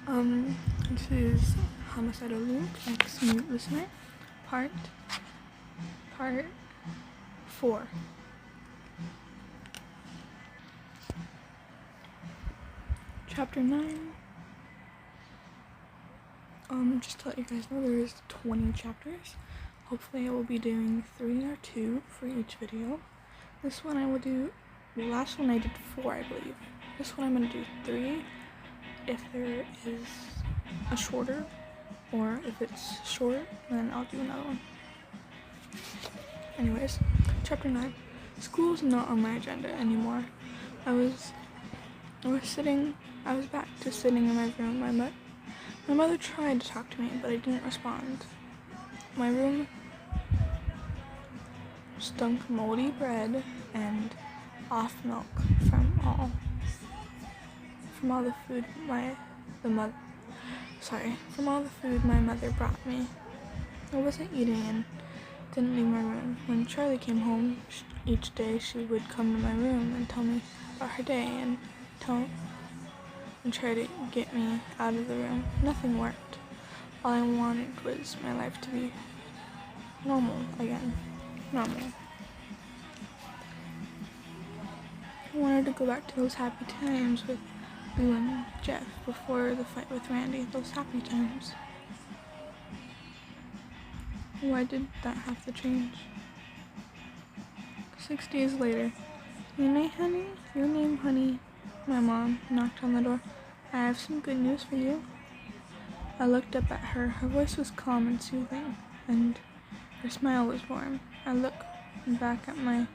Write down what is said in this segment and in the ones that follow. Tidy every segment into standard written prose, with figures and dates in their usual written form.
This is Homicidal Liu, ex-mute listener, part 4. Chapter 9. Just to let you guys know, there's 20 chapters. Hopefully I will be doing 3 or 2 for each video. This one I will do, the last one I did 4, I believe. This one I'm going to do 3 if there is a shorter, or if it's short, then I'll do another one. Anyways, chapter 9. School's not on my agenda anymore. I was back to sitting in my room. My mother tried to talk to me, but I didn't respond. My room stunk moldy bread and off milk from all the food my mother brought me. I wasn't eating and didn't leave my room. When Charlie came home each day, she would come to my room and tell me about her day and try to get me out of the room. Nothing worked. All I wanted was my life to be normal again. Normal. I wanted to go back to those happy times with Lou and Jeff before the fight with Randy. Those happy times. Why did that have to change? 6 days later. Your name, honey. My mom knocked on the door. I have some good news for you. I looked up at her. Her voice was calm and soothing, and her smile was warm. I looked back at my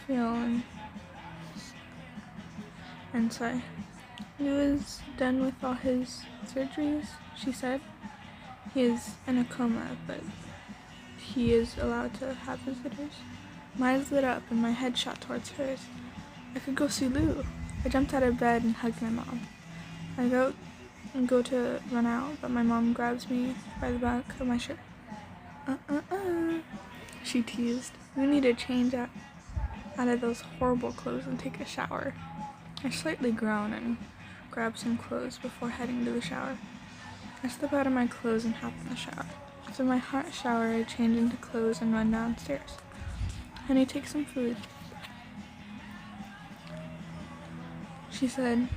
feel and sigh. Lou is done with all his surgeries, she said. He is in a coma, but he is allowed to have visitors. My eyes lit up and my head shot towards hers. I could go see Lou. I jumped out of bed and hugged my mom. I go to run out, but my mom grabs me by the back of my shirt. She teased. We need to change out of those horrible clothes and take a shower. I slightly groan and grab some clothes before heading to the shower. I slip out of my clothes and hop in the shower. After my hot shower, I change into clothes and run downstairs. Honey, take some food, she said.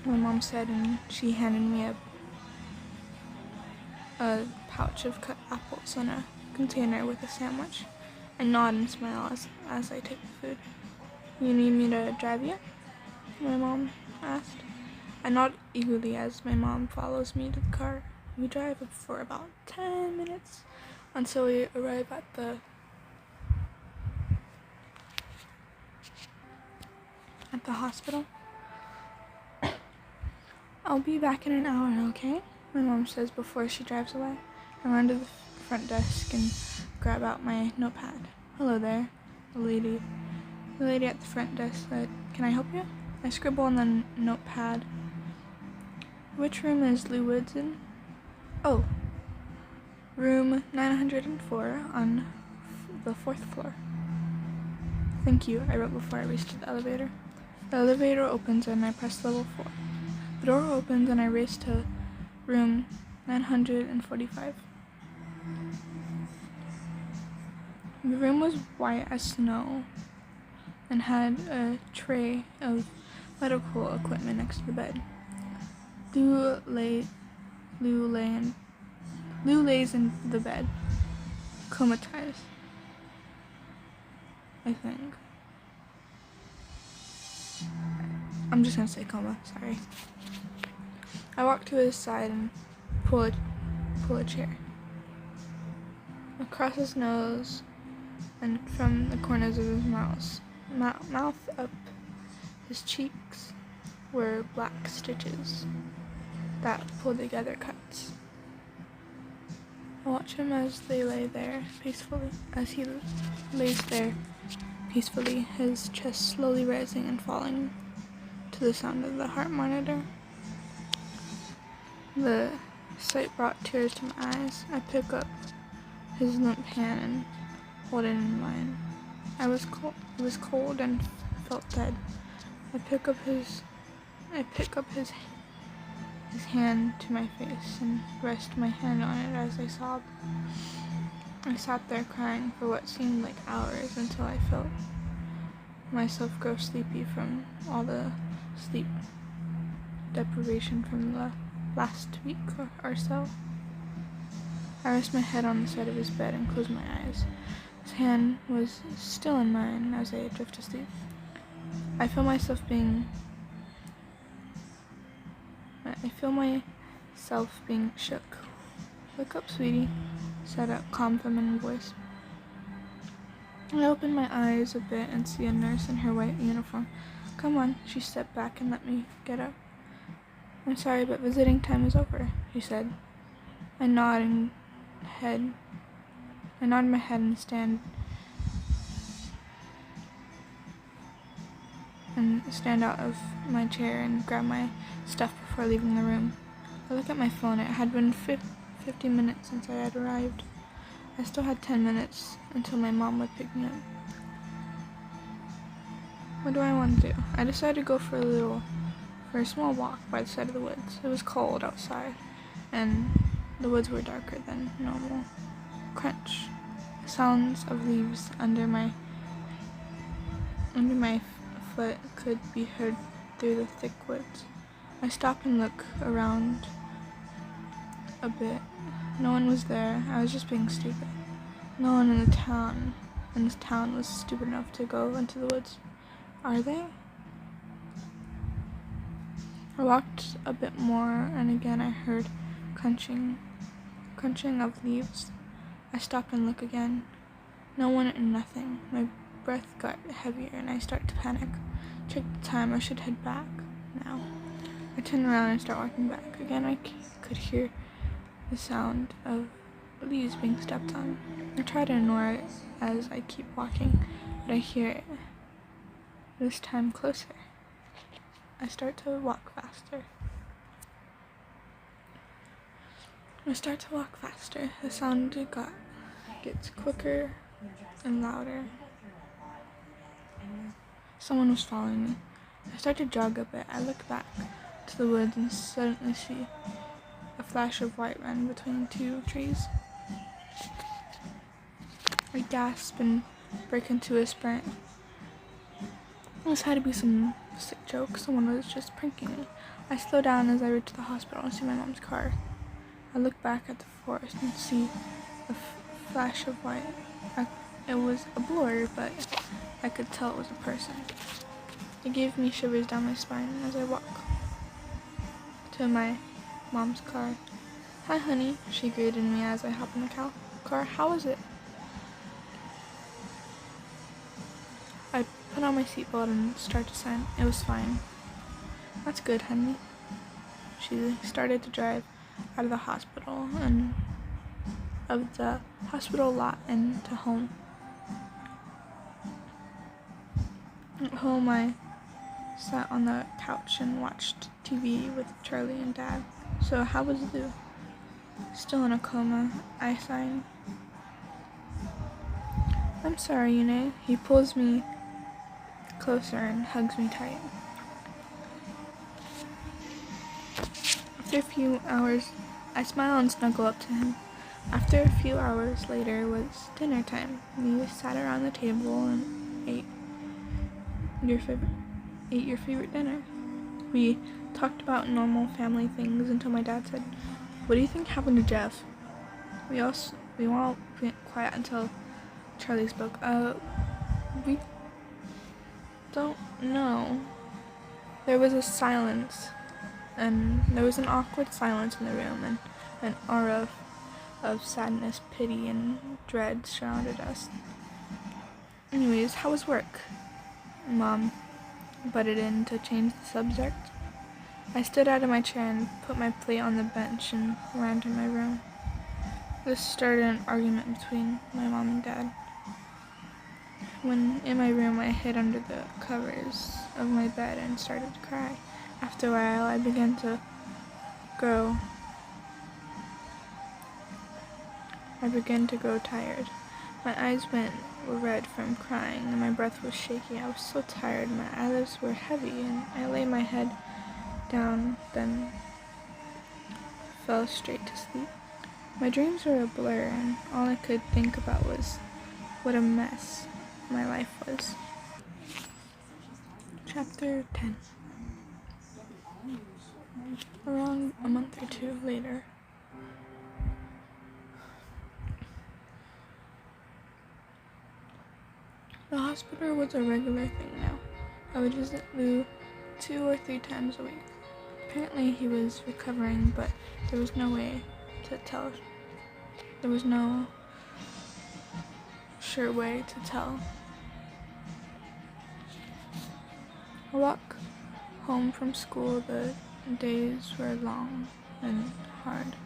My mom said, and she handed me a pouch of cut apples and a container with a sandwich. I nod and smile as I take the food. You need me to drive you? My mom asked. I nod eagerly as my mom follows me to the car. We drive for about 10 minutes until we arrive at the hospital. I'll be back in an hour, okay? My mom says before she drives away. I run to the front desk and grab out my notepad. Hello there, the lady at the front desk said, "Can I help you?" I scribble on the notepad. Which room is Lou Woods in? Oh, room 904 on the 4th floor. Thank you, I wrote before I reached the elevator. The elevator opens and I press level 4. The door opens and I race to room 945. The room was white as snow and had a tray of medical equipment next to the bed. Lou lays in the bed, comatized, I think. I'm just gonna say coma, sorry. I walk to his side and pull a chair. Across his nose and from the corners of his mouth up his cheeks were black stitches that pulled together cuts. I watch him as he lays there peacefully, his chest slowly rising and falling to the sound of the heart monitor. The sight brought tears to my eyes. I pick up his limp hand and hold it in mine. It was cold and felt dead. I pick up his I pick up his hand to my face and rest my hand on it as I sob. I sat there crying for what seemed like hours until I felt myself grow sleepy from all the sleep deprivation from the last week or so. I rest my head on the side of his bed and close my eyes. His hand was still in mine as I drift to sleep. I feel myself being shook. "Wake up, sweetie," said a calm feminine voice. I open my eyes a bit and see a nurse in her white uniform. "Come on," she stepped back and let me get up. "I'm sorry, but visiting time is over," she said. I nod my head and stand out of my chair and grab my stuff before leaving the room. I look at my phone. It had been 50 minutes since I had arrived. I still had 10 minutes until my mom would pick me up. What do I want to do? I decided to go for a small walk by the side of the woods. It was cold outside, and the woods were darker than normal. Crunch. Sounds of leaves under my foot could be heard through the thick woods. I stop and look around a bit. No one was there. I was just being stupid. No one in this town was stupid enough to go into the woods. Are they? I walked a bit more, and again I heard crunching of leaves. I stopped and looked again. No one and nothing. My breath got heavier, and I started to panic. Check the time. I should head back now. I turn around and start walking back. Again, I could hear the sound of leaves being stepped on. I try to ignore it as I keep walking, but I hear it. This time closer. I start to walk faster. The sound gets quicker and louder. Someone was following me. I start to jog a bit. I look back to the woods and suddenly see a flash of white run between two trees. I gasp and break into a sprint. This had to be some sick joke. Someone was just pranking me. I slow down as I reach the hospital and see my mom's car. I look back at the forest and see a flash of white. It was a blur, but I could tell it was a person. It gave me shivers down my spine as I walk to my mom's car. "Hi, honey," she greeted me as I hop in the car. "How is it?" I put on my seatbelt and started to sign. It was fine. "That's good, honey." She started to drive out of the hospital lot and to home. At home, I sat on the couch and watched TV with Charlie and Dad. "So how was Lou?" "Still in a coma," I sighed. "I'm sorry, Yune." He pulls me closer and hugs me tight. After a few hours, I smile and snuggle up to him. After a few hours later was dinner time. We sat around the table and ate your favorite dinner. We talked about normal family things until my dad said, "What do you think happened to Jeff?" We all went quiet until Charlie spoke. We don't know." There was a silence, and there was an awkward silence in the room, and an aura of sadness, pity, and dread surrounded us. "Anyways, how was work?" Mom butted in to change the subject. I stood out of my chair and put my plate on the bench and ran to my room. This started an argument between my mom and Dad. When in my room, I hid under the covers of my bed and started to cry. After a while, I began to grow tired. My eyes were red from crying, and my breath was shaky. I was so tired, my eyelids were heavy, and I lay my head down, then fell straight to sleep. My dreams were a blur, and all I could think about was what a mess my life was. Chapter 10. Around a month or two later, the hospital was a regular thing now. I would visit Liu 2 or 3 times a week. Apparently he was recovering, but there was no way to tell. There was no sure way to tell. I walk home from school. The days were long and hard.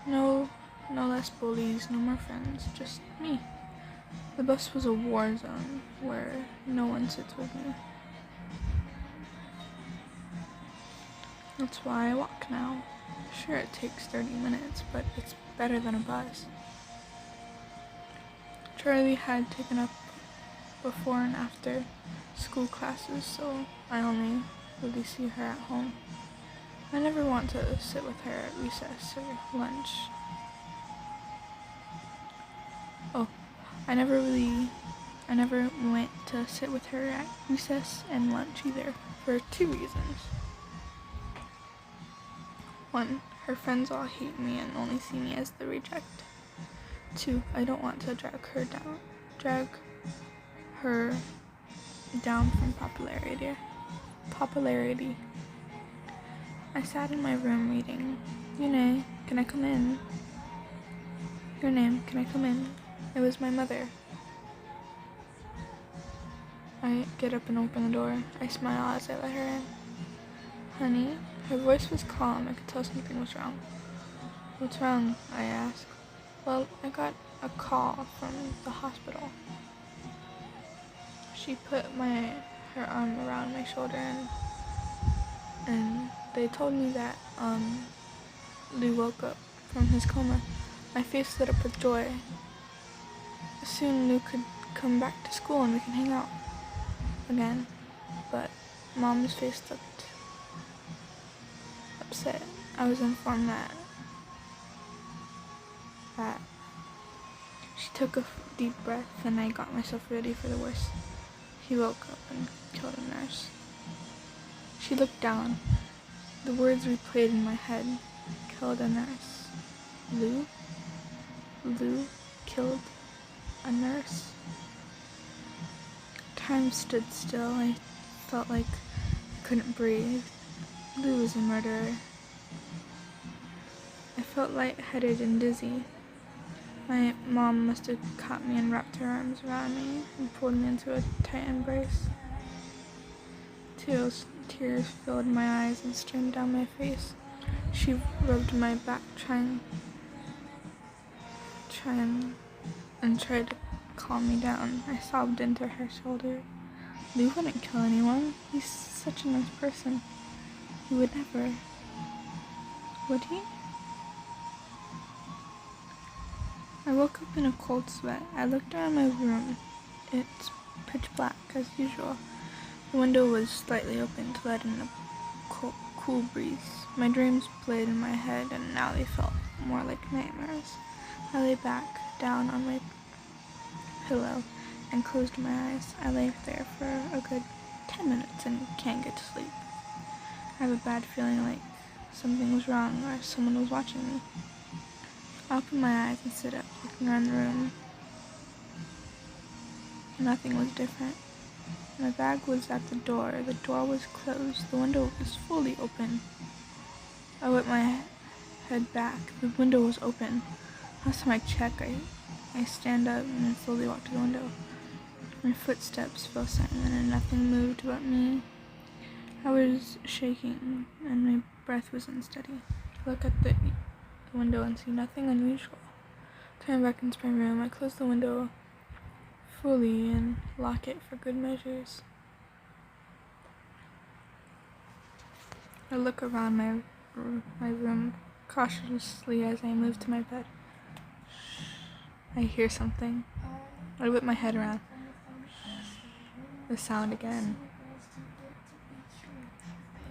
No less bullies, no more friends, just me. The bus was a war zone where no one sits with me. That's why I walk now. Sure, it takes 30 minutes, but it's better than a bus. Charlie had taken up before and after school classes, so I only really see her at home. I never want to sit with her at recess or lunch. I never went to sit with her at recess and lunch either, for 2 reasons. 1, her friends all hate me and only see me as the reject. 2, I don't want to drag her down from popularity. I sat in my room reading. Yune, can I come in? Your name, can I come in? It was my mother. I get up and open the door. I smile as I let her in. Honey, her voice was calm. I could tell something was wrong. What's wrong? I asked. Well, I got a call from the hospital. She put her arm around my shoulder and they told me that Liu woke up from his coma. My face lit up with joy. Soon Liu could come back to school and we can hang out again. But Mom's face looked upset. I was informed that she took a deep breath and I got myself ready for the worst. He woke up and killed a nurse. She looked down. The words replayed in my head. Killed a nurse. Liu killed a nurse. Time stood still. I felt like I couldn't breathe. Liu was a murderer. I felt lightheaded and dizzy. My mom must have caught me and wrapped her arms around me and pulled me into a tight embrace. Tears filled my eyes and streamed down my face. She rubbed my back, tried to calm me down. I sobbed into her shoulder. Liu wouldn't kill anyone. He's such a nice person. He would never. Would he? I woke up in a cold sweat. I looked around my room. It's pitch black as usual. The window was slightly open to let in a cool breeze. My dreams played in my head and now they felt more like nightmares. I lay back down on my pillow and closed my eyes. I lay there for a good 10 minutes and can't get to sleep. I have a bad feeling like something was wrong or someone was watching me. I open my eyes and sit up, looking around the room. Nothing was different. My bag was at the door. The door was closed. The window was fully open. I whipped my head back. The window was open. Last time I checked, I stand up and then slowly walk to the window. My footsteps fell silent and nothing moved but me. I was shaking and my breath was unsteady. I look at the window and see nothing unusual. Turn back into my room. I close the window fully and lock it for good measures. I look around my room cautiously as I move to my bed. I hear something. I whip my head around. The sound again.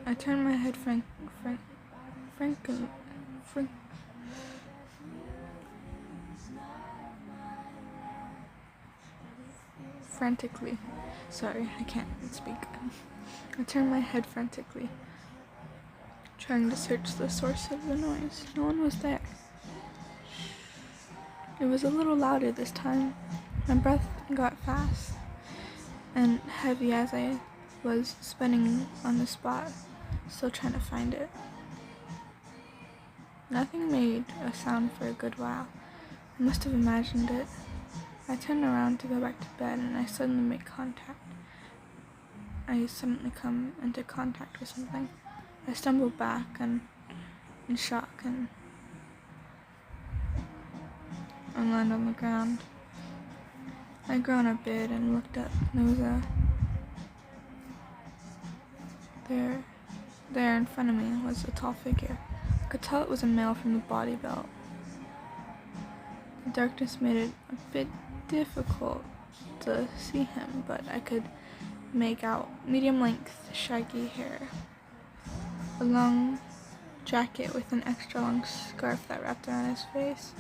I turned my head frantically. Sorry, I can't speak. I turned my head frantically, trying to search the source of the noise. No one was there. It was a little louder this time. My breath got fast and heavy as I was spinning on the spot, still trying to find it. Nothing made a sound for a good while. I must have imagined it. I turned around to go back to bed and I suddenly make contact. I suddenly come into contact with something. I stumbled back and in shock and land on the ground. I groaned a bit and looked up. There in front of me was a tall figure. I could tell it was a male from the body belt. The darkness made it a bit difficult to see him, but I could make out medium-length, shaggy hair, a long jacket with an extra long scarf that wrapped around his face.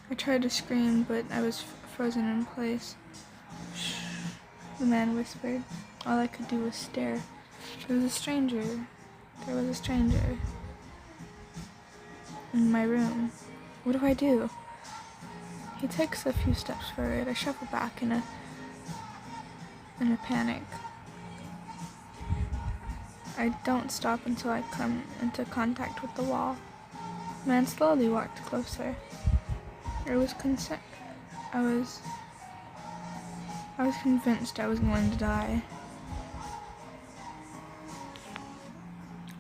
I tried to scream, but I was frozen in place. "Shh," the man whispered. All I could do was stare. There was a stranger in my room. What do? He takes a few steps forward. I shuffle back in a panic. I don't stop until I come into contact with the wall. The man slowly walked closer. I was convinced I was going to die.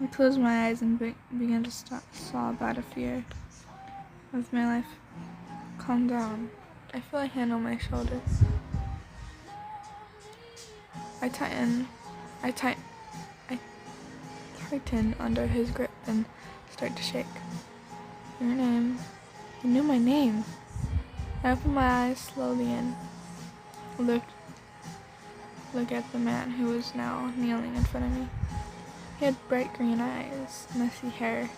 I closed my eyes and began to sob out of fear of my life. Calm down. I feel a hand on my shoulder. I tighten under his grip and start to shake. Your name. He knew my name. I opened my eyes slowly and look at the man who was now kneeling in front of me. He had bright green eyes, messy hair,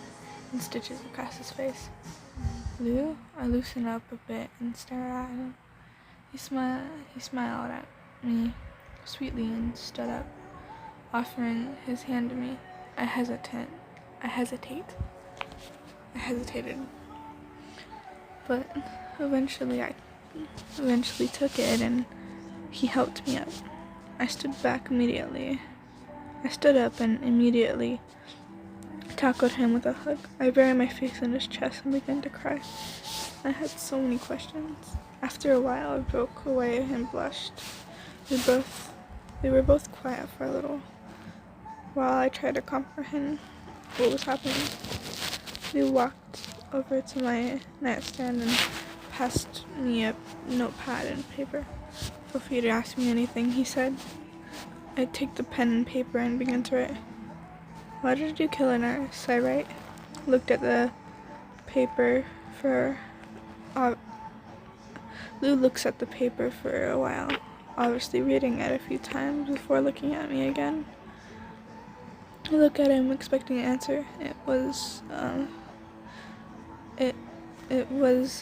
and stitches across his face. Liu? I loosened up a bit and stared at him. He smiled at me sweetly and stood up, offering his hand to me. I hesitated. But eventually took it and he helped me up. I stood up and immediately tackled him with a hug. I buried my face in his chest and began to cry. I had so many questions. After a while, I broke away and blushed. We were both quiet for a little while I tried to comprehend what was happening. We walked over to my nightstand and passed me a notepad and paper. Feel free to ask me anything, he said. I took the pen and paper and began to write. Why did you kill a nurse? I write. Looked at the paper for... Liu looks at the paper for a while, obviously reading it a few times before looking at me again. I look at him expecting an answer. It was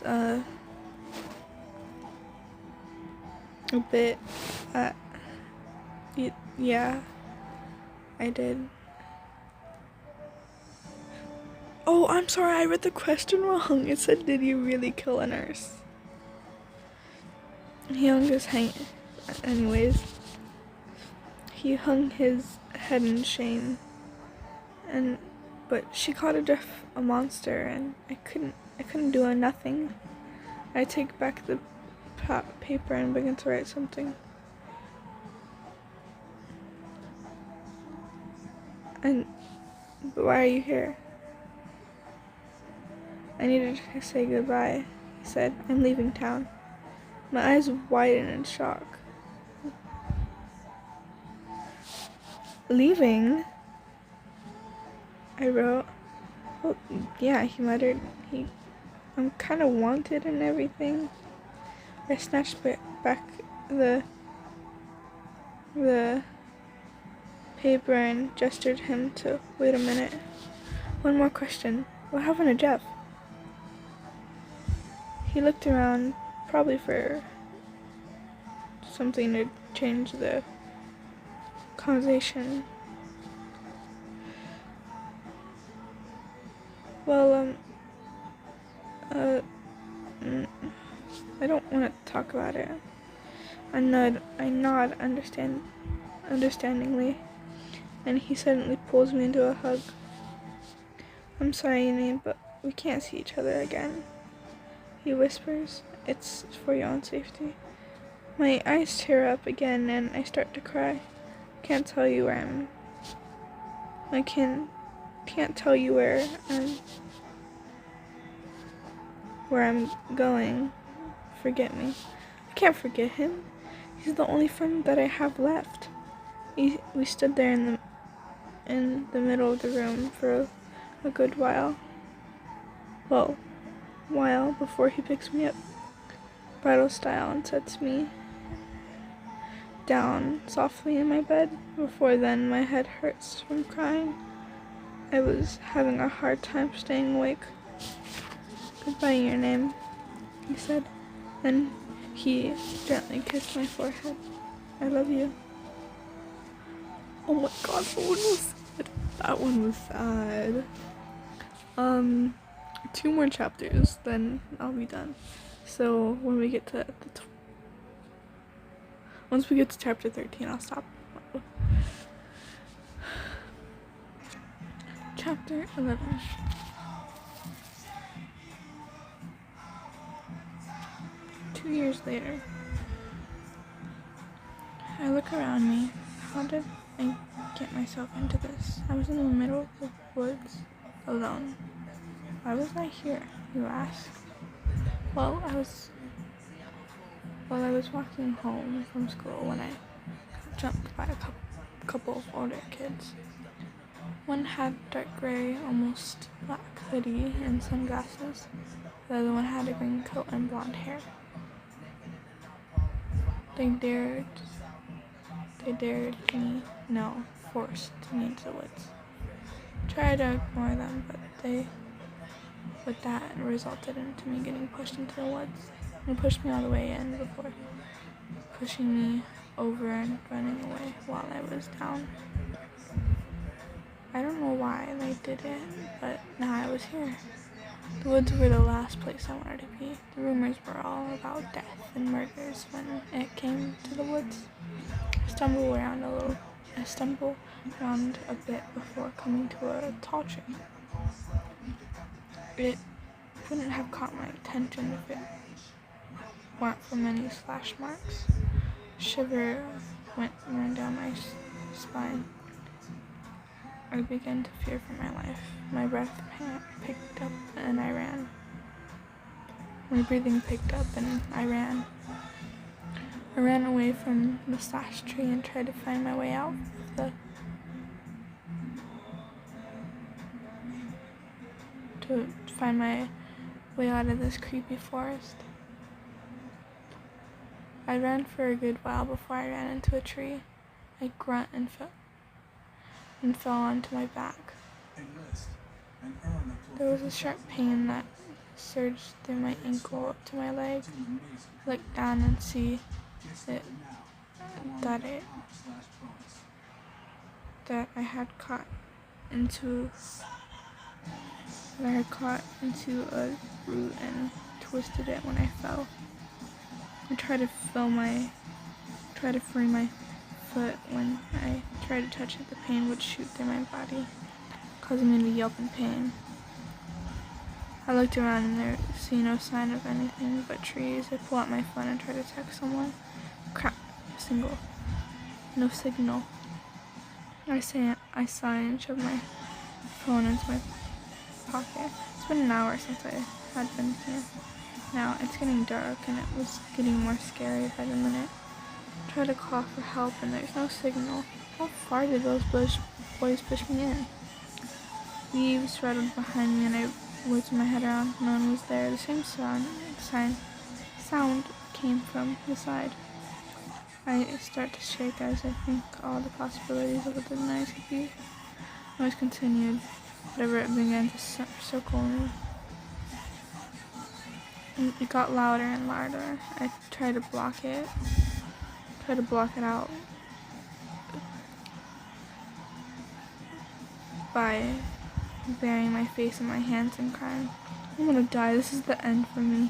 a bit, yeah, I did. Oh, I'm sorry, I read the question wrong. It said, did you really kill a nurse? He hung his head in shame, but she called a monster, and I couldn't do nothing. I take back the paper and begin to write something. But why are you here? I needed to say goodbye, he said. I'm leaving town. My eyes widened in shock. Leaving? I wrote. Well, yeah, he muttered. I'm kind of wanted and everything. I snatched back the paper and gestured him to wait a minute. One more question. What happened to Jeff? He looked around, probably for something to change the conversation. Well, I don't want to talk about it. I nod understandingly, and he suddenly pulls me into a hug. I'm sorry, Yuni, but we can't see each other again. He whispers, it's for your own safety. My eyes tear up again and I start to cry. Can't tell you where I can't tell you where I'm going. Forget me. I can't forget him. He's the only friend that I have left. We stood there in the middle of the room for a good while. While before he picks me up, bridal style, and sets me down softly in my bed. Before then, my head hurts from crying. I was having a hard time staying awake. Goodbye, your name, he said. Then he gently kissed my forehead. I love you. Oh my god, that one was sad. That one was sad. 2 more chapters, then I'll be done. So when we get to once we get to chapter 13, I'll stop. Chapter 11. Two years later. I look around me. How did I get myself into this? I was in the middle of the woods, alone. Why was I here, you ask? Well, I was walking home from school when I got jumped by a couple of older kids. One had dark gray, almost black hoodie and sunglasses. The other one had a green coat and blonde hair. They dared me, no, forced me into the woods. Tried to ignore them, but that resulted into me getting pushed into the woods. They pushed me all the way in before pushing me over and running away while I was down. I don't know why they did it, but now I was here. The woods were the last place I wanted to be. The rumors were all about death and murders when it came to the woods. I stumbled around a bit before coming to a tall tree. It wouldn't have caught my attention if it weren't for many slash marks. A shiver ran down my spine. I began to fear for my life. My breath picked up and I ran. My breathing picked up and I ran. I ran away from the slash tree and tried to find my way out of this creepy forest. I ran for a good while before I ran into a tree. I grunt and fell onto my back. There was a sharp pain that surged through my ankle up to my leg. I looked down and see that I had caught into a root and twisted it when I fell. I tried to free my foot when I tried to touch it. The pain would shoot through my body, causing me to yelp in pain. I looked around and there see no sign of anything but trees. I pull out my phone and try to text someone. Crap, no signal. I sigh and shove my phone into my pocket. It's been an hour since I had been here. Now it's getting dark and it was getting more scary by the minute. I try to call for help and there's no signal. How far did those boys push me in? Leaves rattled behind me and I whipped my head around. No one was there. The same sound came from the side. I start to shake as I think all the possibilities of what the knife could be. Noise continued, whatever it began to circle me. And it got louder and louder. I tried to block it out by burying my face in my hands and crying. I'm gonna die. This is the end for me.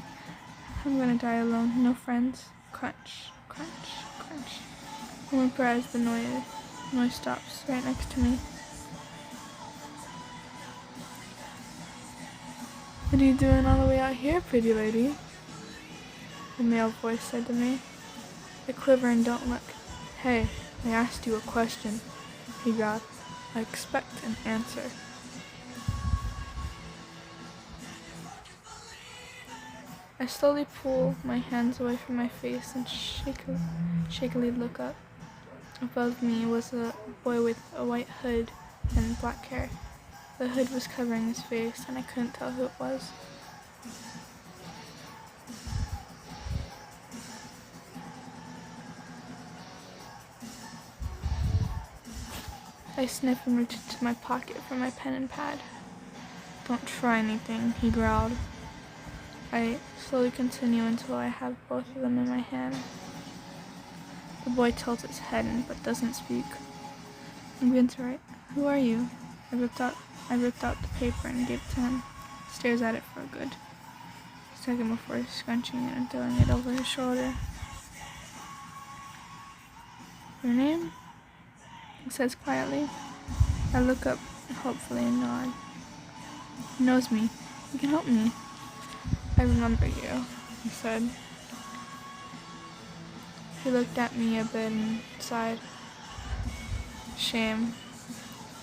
I'm gonna die alone. No friends. Crunch, crunch, crunch. I whimper as the noise stops right next to me. What are you doing all the way out here, pretty lady? The male voice said to me. I quiver and don't look. Hey, I asked you a question, he growled. I expect an answer. I slowly pull my hands away from my face and shakily look up. Above me was a boy with a white hood and black hair. The hood was covering his face, and I couldn't tell who it was. I sniffed and reached into my pocket for my pen and pad. Don't try anything, he growled. I slowly continue until I have both of them in my hand. The boy tilts his head but doesn't speak. I begin to write. Who are you? I ripped out the paper and gave it to him. He stares at it for a good second before scrunching it and throwing it over his shoulder. Your name? He says quietly. I look up hopefully and nod. He knows me. He can help me. I remember you, he said. He looked at me a bit and sighed. Shame.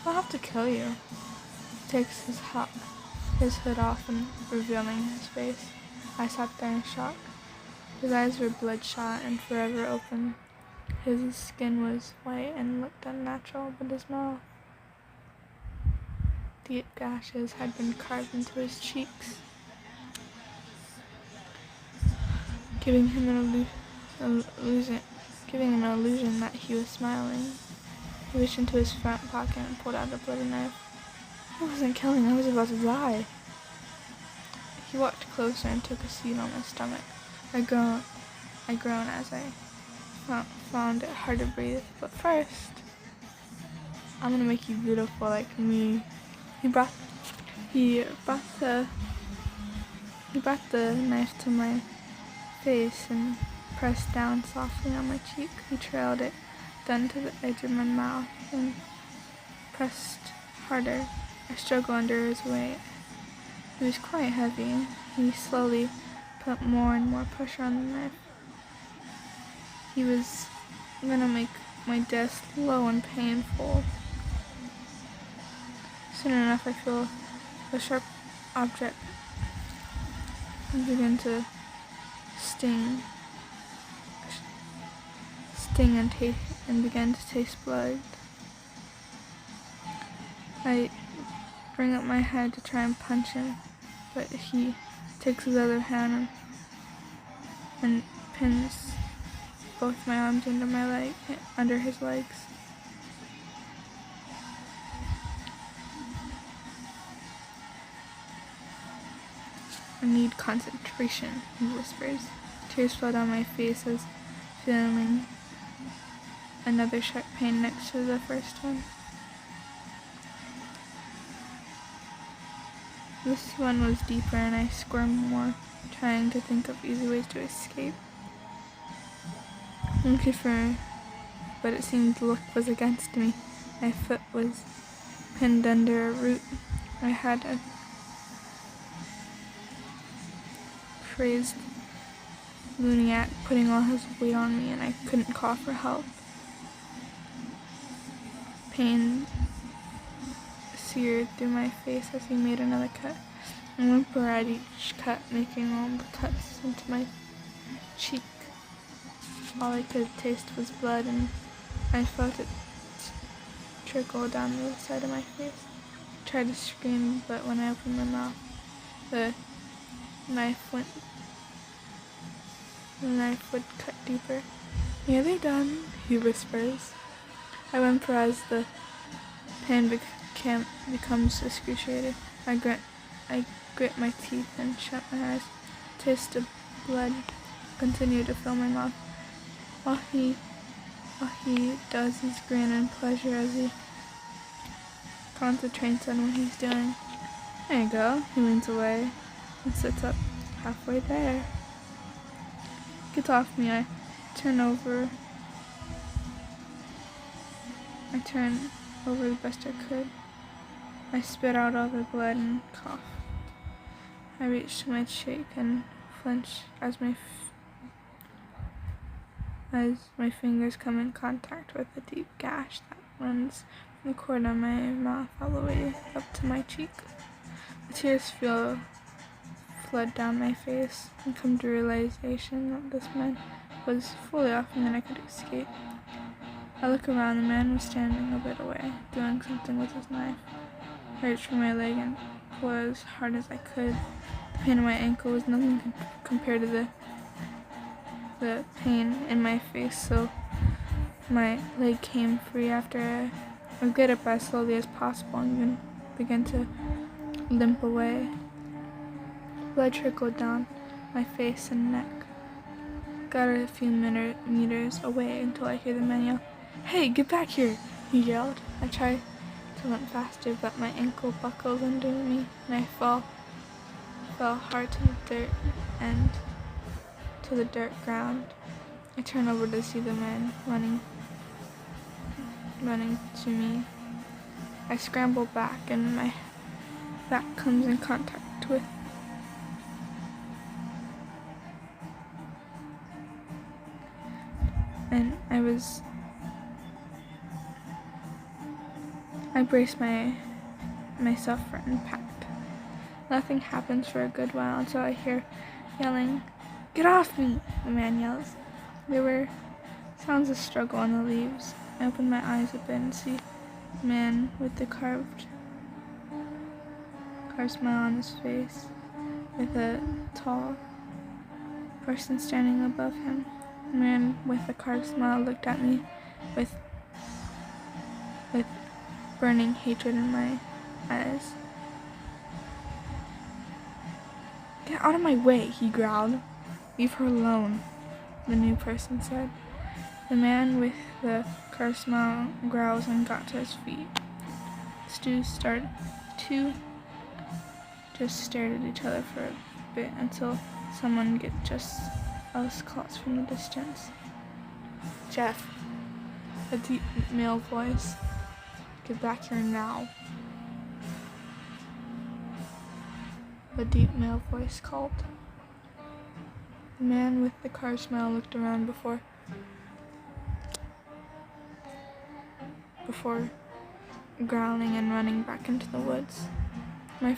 I'll have to kill you. He takes his hood off and revealing his face. I sat there in shock. His eyes were bloodshot and forever open. His skin was white and looked unnatural, but his mouth. Deep gashes had been carved into his cheeks, giving him an illusion that he was smiling. He reached into his front pocket and pulled out a bloody knife. I wasn't killing, I was about to die. He walked closer and took a seat on my stomach. I groaned as I found it hard to breathe. But first, I'm gonna make you beautiful like me. He brought the knife to my face and pressed down softly on my cheek. He trailed it down to the edge of my mouth and pressed harder. I struggled under his weight. It was quite heavy. He slowly put more and more pressure on the knife. He was gonna make my death slow and painful. Soon enough, I feel a sharp object begin to sting and began to taste blood. I bring up my head to try and punch him, but he takes his other hand and pins both my arms under his legs. I need concentration, he whispers. Tears flow down my face as feeling another sharp pain next to the first one. This one was deeper and I squirmed more, trying to think of easy ways to escape. But it seemed the luck was against me. My foot was pinned under a root. I had a crazed lunatic putting all his weight on me and I couldn't call for help. Pain seared through my face as he made another cut. I whimpered at each cut, making all the cuts into my cheek. All I could taste was blood, and I felt it trickle down the side of my face. I tried to scream, but when I opened my mouth, the knife would cut deeper. Nearly done, he whispers. I whimper as the pain becomes excruciating. I grit my teeth and shut my eyes. Taste of blood continued to fill my mouth. All he does is grin in pleasure as he concentrates on what he's doing. There you go. He leans away and sits up halfway there. Gets off me. I turn over the best I could. I spit out all the blood and cough. I reach to my cheek and flinch as my fingers come in contact with a deep gash that runs from the corner of my mouth all the way up to my cheek. The tears flood down my face and come to realization that this man was fully off me and I could escape. I look around. The man was standing a bit away, doing something with his knife. I reached for my leg and pulled as hard as I could. The pain in my ankle was nothing compared to the pain in my face, so my leg came free after I get up as slowly as possible and began to limp away. Blood trickled down my face and neck. Got a few meters away until I hear the man yell, "Hey, get back here!" he yelled. I try to limp faster, but my ankle buckles under me and I fell hard to the dirt ground. I turn over to see the man running to me. I scramble back and my back comes in contact with and I brace myself for impact. Nothing happens for a good while until I hear yelling, "Get off me!" the man yells. There were sounds of struggle on the leaves. I open my eyes a bit and see a man with the carved smile on his face, with a tall person standing above him. The man with the carved smile looked at me with burning hatred in my eyes. "Get out of my way," he growled. "Leave her alone," the new person said. The man with the carved smile growls and got to his feet. Two just stared at each other for a bit until someone just else calls from the distance. "Jeff," a deep male voice. "Get back here now," a deep male voice called. The man with the carved smile looked around before growling and running back into the woods. My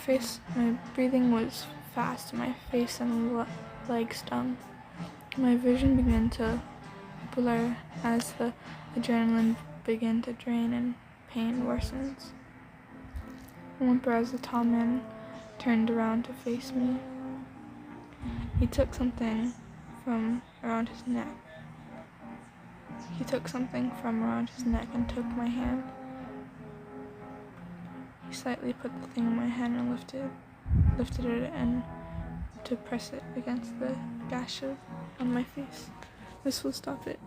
breathing was fast and my face and legs stung. My vision began to blur as the adrenaline began to drain and pain worsens. I whimper as the tall man turned around to face me. He took something from around his neck. And took my hand. He slightly put the thing in my hand and lifted it and to press it against the gash on my face. "This will stop it.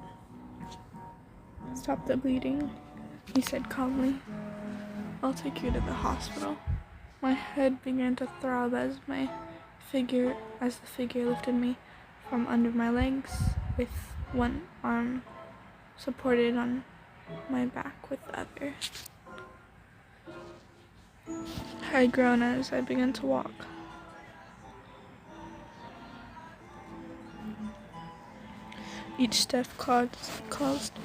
Stop the bleeding," he said calmly. "I'll take you to the hospital." My head began to throb as the figure lifted me from under my legs, with one arm supported on my back with the other. I groaned as I began to walk. Each step caused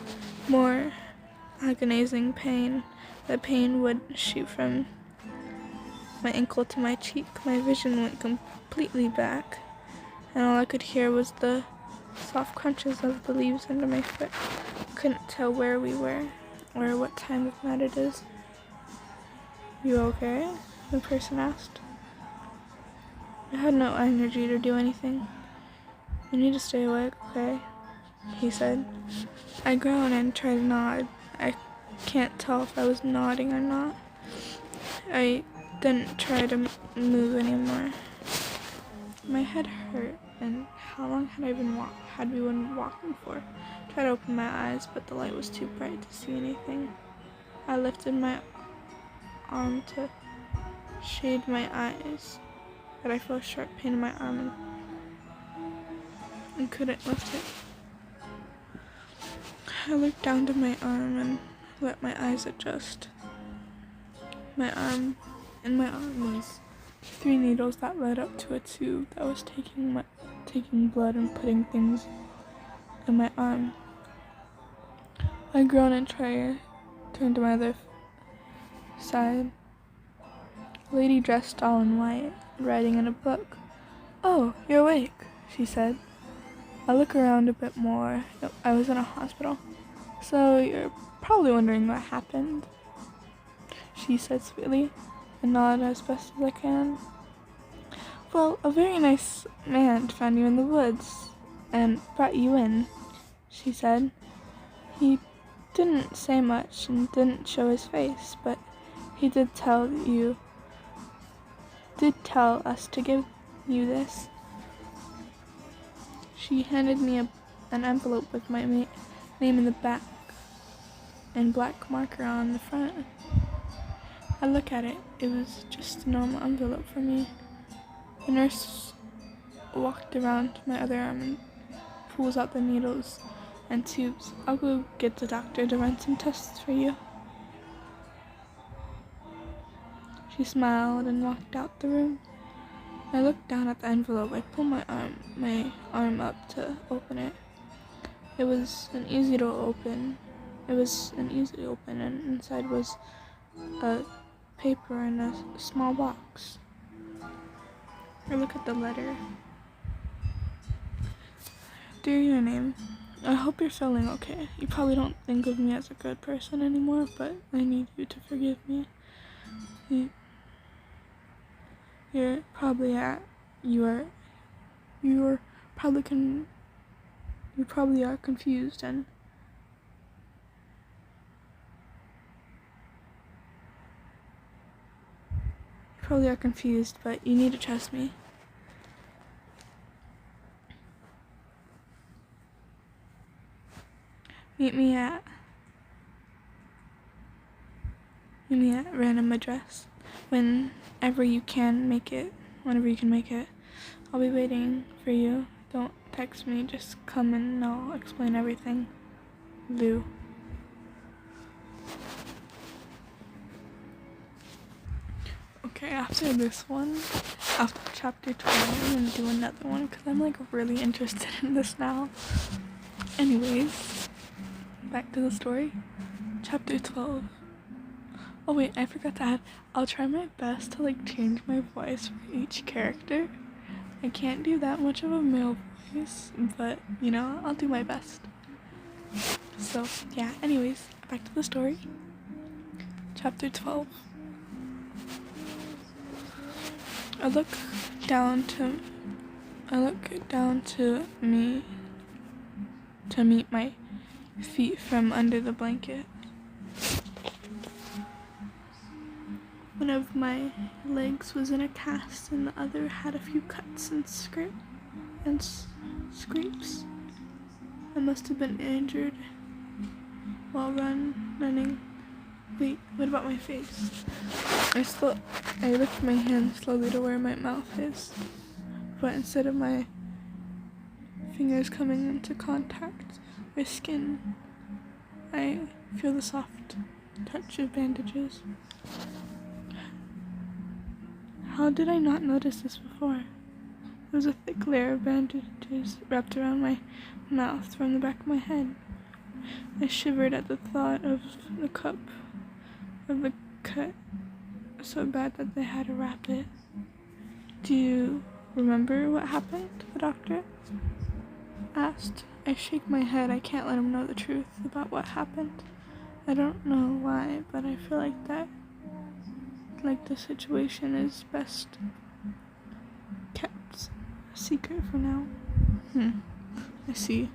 more agonizing pain. The pain would shoot from my ankle to my cheek. My vision went completely back, and all I could hear was the soft crunches of the leaves under my foot. I couldn't tell where we were or what time of night it is. "You okay?" the person asked. I had no energy to do anything. "You need to stay awake, okay?" he said. I groaned and tried to nod. I can't tell if I was nodding or not. I didn't try to move anymore. My head hurt, and how long had we been walking for? I tried to open my eyes, but the light was too bright to see anything. I lifted my arm to shade my eyes, but I felt a sharp pain in my arm and couldn't lift it. I looked down to my arm and let my eyes adjust. In my arm was 3 needles that led up to a tube that was taking blood and putting things in my arm. I groaned and turned to my other side. A lady dressed all in white, writing in a book. "Oh, you're awake," she said. I looked around a bit more. I was in a hospital. "So you're probably wondering what happened," she said sweetly, and nodded as best as I can. "Well, a very nice man found you in the woods and brought you in," she said. "He didn't say much and didn't show his face, but he did tell us to give you this." She handed me an envelope with my name in the back and black marker on the front. I looked at it. It was just a normal envelope for me. The nurse walked around my other arm and pulls out the needles and tubes. "I'll go get the doctor to run some tests for you." She smiled and walked out the room. I looked down at the envelope. I pulled my arm up to open it. It was an easy to open, and inside was a paper in a small box. I look at the letter. "Dear your name, I hope you're feeling okay. You probably don't think of me as a good person anymore, but I need you to forgive me. You probably are confused and but you need to trust me. Meet me at random address whenever you can make it. I'll be waiting for you. Don't text me, just come and I'll explain everything. Liu." Okay, after chapter 12, I'm gonna do another one because I'm like really interested in this now. Anyways, back to the story. Chapter 12. Oh wait, I forgot to add, I'll try my best to like change my voice for each character. I can't do that much of a male voice, but I'll do my best. So yeah, anyways, back to the story. Chapter 12. I look down to meet my feet from under the blanket. One of my legs was in a cast and the other had a few cuts and scrapes. I must have been injured while running. Wait, what about my face? I lift my hand slowly to where my mouth is, but instead of my fingers coming into contact with skin, I feel the soft touch of bandages. How did I not notice this before? There was a thick layer of bandages wrapped around my mouth from the back of my head. I shivered at the thought of the cut so bad that they had to wrap it. "Do you remember what happened?" the doctor asked. I shake my head. I can't let him know the truth about what happened. I don't know why, but I feel like the situation is best kept a secret for now. I see.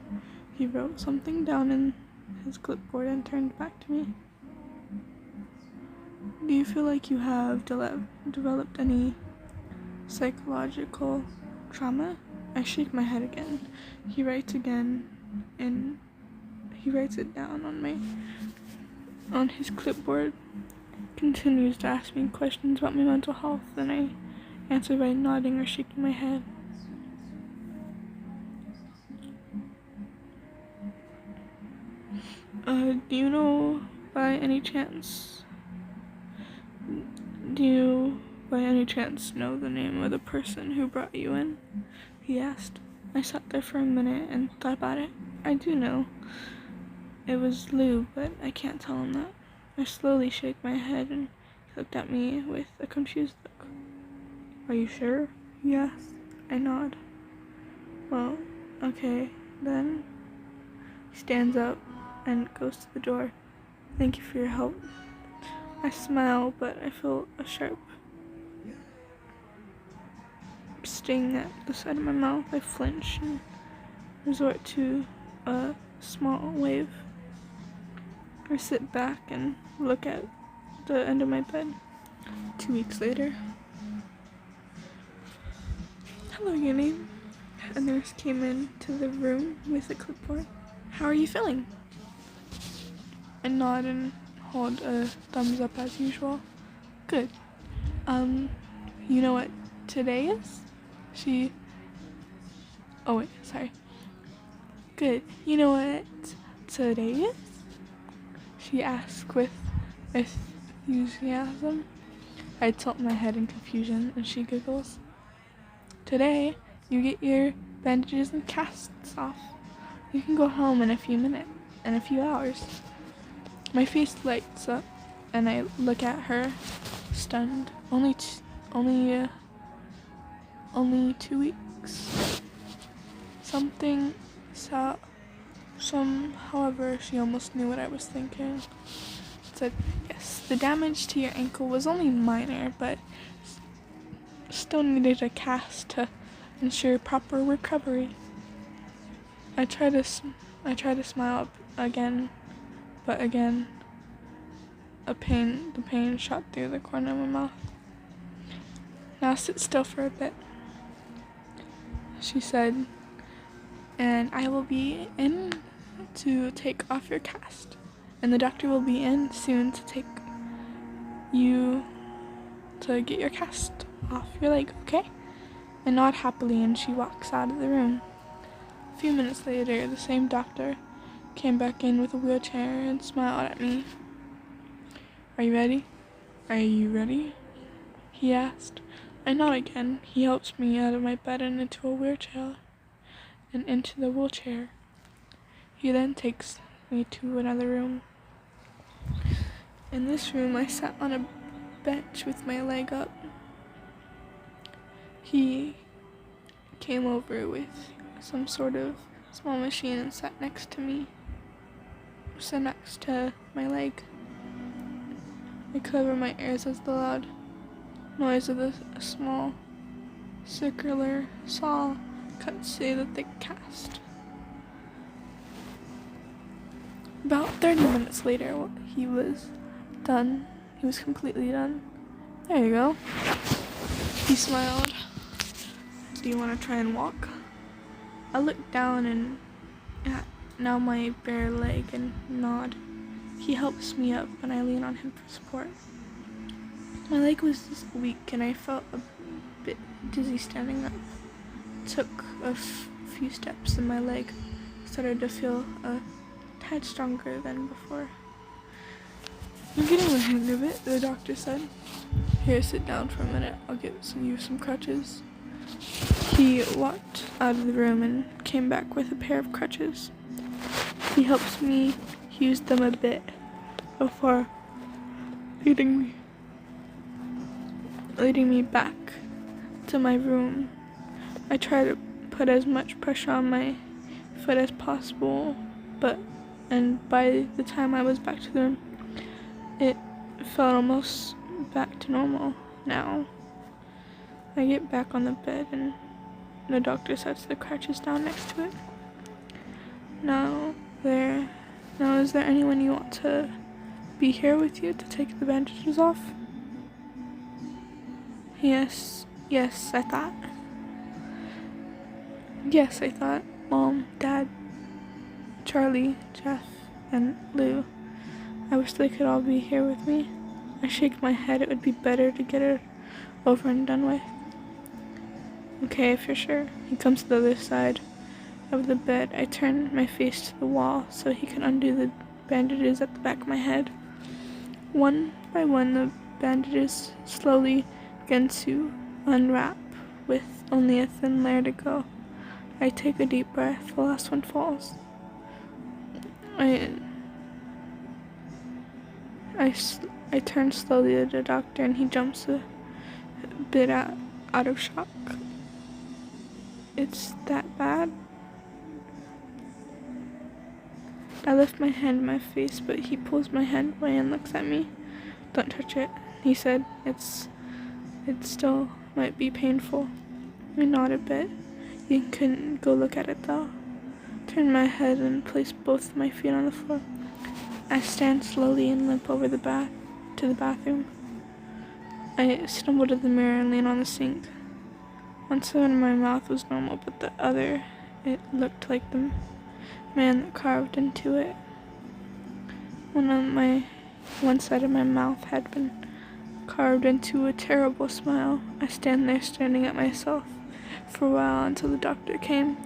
He wrote something down in his clipboard and turned back to me. Do you feel like you have developed any psychological trauma? I shake my head again. He writes again, and he writes it down on his clipboard. Continues to ask me questions about my mental health, and I answer by nodding or shaking my head. Do you know by any chance know the name of the person who brought you in? He asked. I sat there for a minute and thought about it. I do know. It was Liu, but I can't tell him that. I slowly shake my head and he looked at me with a confused look. Are you sure? He asked. I nod. Well, okay, then. He stands up and goes to the door. Thank you for your help. I smile, but I feel a sharp sting at the side of my mouth. I flinch and resort to a small wave. I sit back and look at the end of my bed. 2 weeks later. Hello, your name? A nurse came into the room with a clipboard. How are you feeling? I nod and hold a thumbs up as usual. Good. You know what today is? Oh wait, sorry. Good. You know what today is? She asked with enthusiasm. I tilt my head in confusion and she giggles. Today, you get your bandages and casts off. You can go home in a few hours. My face lights up and I look at her, stunned. Only 2 weeks. However, she almost knew what I was thinking. Said, yes, the damage to your ankle was only minor, but still needed a cast to ensure proper recovery. I try to smile up again, but again, the pain shot through the corner of my mouth. Now sit still for a bit, she said, and I will be in to take off your cast, and the doctor will be in soon to get your cast off your leg, okay? I nod happily and she walks out of the room. A few minutes later, the same doctor came back in with a wheelchair and smiled at me. Are you ready? Are you ready? He asked. I nod again. He helps me out of my bed and into the wheelchair. He then takes me to another room. In this room, I sat on a bench with my leg up. He came over with some sort of small machine and sat next to my leg. I cover my ears as the loud noise of a small circular saw cuts through the thick cast. About 30 minutes later, he was done. He was completely done. There you go. He smiled. Do you want to try and walk? I look down and at now my bare leg and nod. He helps me up and I lean on him for support. My leg was weak and I felt a bit dizzy standing up. Took a few steps and my leg started to feel a tad stronger than before. I'm getting the hang of it, the doctor said. Here, sit down for a minute. I'll get you some crutches. He walked out of the room and came back with a pair of crutches. He helps me use them a bit before leading me back to my room. I try to put as much pressure on my foot as possible, and by the time I was back to the room, it felt almost back to normal. Now, I get back on the bed and the doctor sets the crutches down next to it. Now, is there anyone you want to be here with you to take the bandages off? Yes, I thought. Yes, I thought. Mom, Dad, Charlie, Jeff, and Lou. I wish they could all be here with me. I shake my head. It would be better to get it over and done with. Okay, if you're sure. He comes to the other side of the bed. I turn my face to the wall so he can undo the bandages at the back of my head. One by one, the bandages slowly begin to unwrap, with only a thin layer to go. I take a deep breath. The last one falls. I turn slowly to the doctor, and he jumps a bit out of shock. It's that bad? I lift my hand to my face, but he pulls my hand away and looks at me. Don't touch it, he said. It still might be painful. I nod a bit. You can go look at it though. Turn my head and place both of my feet on the floor. I stand slowly and limp over to the bathroom. I stumble to the mirror and lean on the sink. One side of my mouth was normal, but the other, it looked like the man that carved into it. One side of my mouth had been carved into a terrible smile. I stand there staring at myself for a while until the doctor came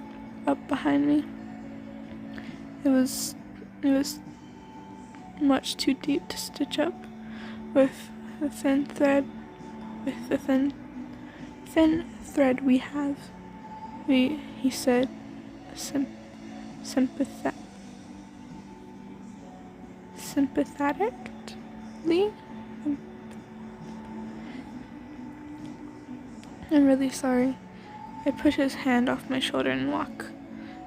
up behind me. It was much too deep to stitch up with the thin thread we have. He said sympathetically. I'm really sorry. I push his hand off my shoulder and walk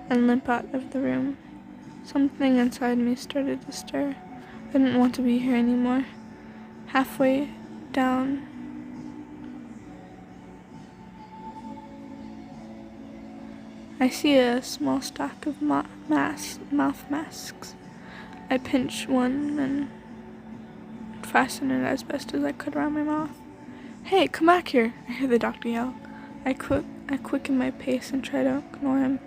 and limp out of the room. Something inside me started to stir. I didn't want to be here anymore. Halfway down, I see a small stack of mouth masks. I pinch one and fasten it as best as I could around my mouth. Hey, come back here! I hear the doctor yell. I quicken my pace and try to ignore him.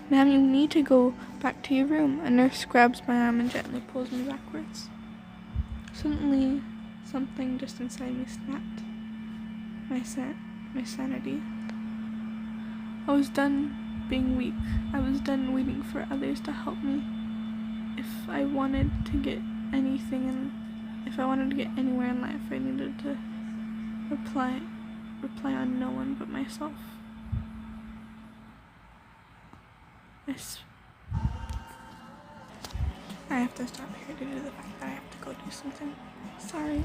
Ma'am, you need to go back to your room. A nurse grabs my arm and gently pulls me backwards. Suddenly, something just inside me snapped. My sanity. I was done being weak. I was done waiting for others to help me. If I wanted to get anywhere in life, I needed to rely on no one but myself. I have to stop here due to the fact that I have to go do something. Sorry.